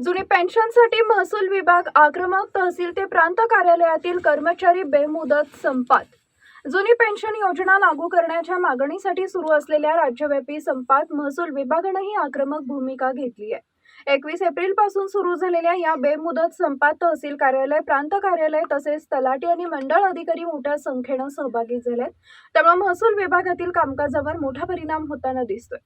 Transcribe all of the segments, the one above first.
जुनी पेन्शनसाठी महसूल विभाग आक्रमक, तहसील ते प्रांत कार्यालयातील कर्मचारी बेमुदत संपात। जुनी पेन्शन योजना लागू करण्याच्या मागणीसाठी सुरू असलेल्या राज्यव्यापी संपात महसूल विभागानेही आक्रमक भूमिका घेतली आहे। 21 एप्रिल पासून सुरू झालेल्या या बेमुदत संपात तहसील कार्यालय, प्रांत कार्यालय तसेच तलाठी आणि मंडळ अधिकारी मोठ्या संख्येने सहभागी झालेत। त्यामुळे महसूल विभागातील कामकाजावर मोठा परिणाम होताना दिसतोय।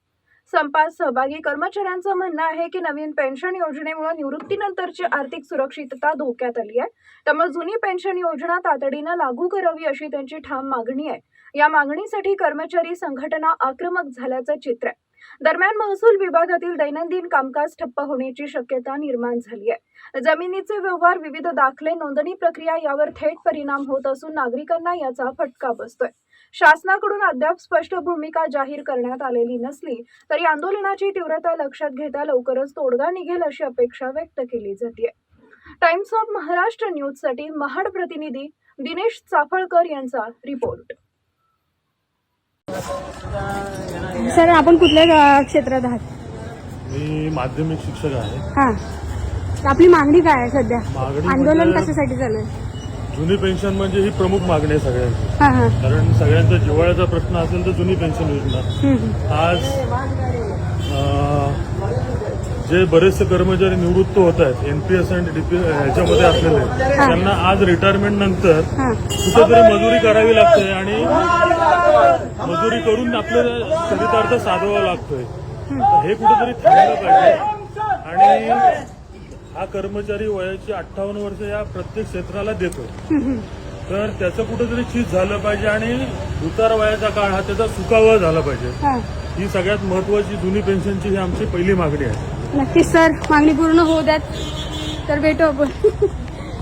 संपात सहभागी कर्मचाऱ्यांचं म्हणणं आहे की नवीन पेन्शन योजनेमुळे निवृत्तीनंतरची आर्थिक सुरक्षितता धोक्यात आली आहे। त्यामुळे जुनी पेन्शन योजना तातडीने लागू करावी अशी त्यांची ठाम मागणी आहे। या मागणीसाठी कर्मचारी संघटना आक्रमक झाल्याचं चित्र आहे। दरम्यान महसूल विभागातील दैनंदिन कामकाज ठप्प होण्याची शक्यता निर्माण झाली आहे। जमिनीचे व्यवहार, विविध दाखले, नोंदणी प्रक्रिया यावर थेट परिणाम होत असून नागरिकांना याचा फटका बसतोय। शासनाकडून अद्याप स्पष्ट भूमिका जाहीर करण्यात आलेली नसली तरी आंदोलनाची तीव्रता लक्षात घेता लवकरच तोडगा निघेल अशी अपेक्षा व्यक्त केली जाते। टाइम्स ऑफ महाराष्ट्र न्यूजसाठी महाड प्रतिनिधी दिनेश चाफळकर यांचा रिपोर्ट। सर, आपण कुठल्या क्षेत्रात आहात? मी माध्यमिक शिक्षक आहे। हां, आपली मागणी काय आहे सध्या? आंदोलन म्हणजे कशासाठी चालू आहे? जुनी पेन्शन म्हणजे ही प्रमुख मागणी आहे सगळ्यांची। हां हां, कारण सगळ्यांचा जिव्हाळ्याचा प्रश्न असेल तर जुनी पेन्शन योजना। आज जे बरेचसे कर्मचारी निवृत्त होत आहेत एनपीएस आणि ह्याच्यामध्ये असलेले, त्यांना आज रिटायरमेंट नंतर कुठेतरी मजुरी करावी लागते आणि मजुरी करून आपल्या चरितार्थ साधवावा लागतोय। हे कुठेतरी थांबलं पाहिजे आणि हा कर्मचारी वयाची 58 वर्ष या प्रत्येक क्षेत्राला देतो, तर त्याचं कुठेतरी चीज झालं पाहिजे आणि उतार वयाचा काळ हा त्याचा सुखावा झाला पाहिजे। ही सगळ्यात महत्वाची जुनी पेन्शनची ही आमची पहिली मागणी आहे। नक्कीच सर, मागणी पूर्ण होऊ द्यात, तर भेटू आपण।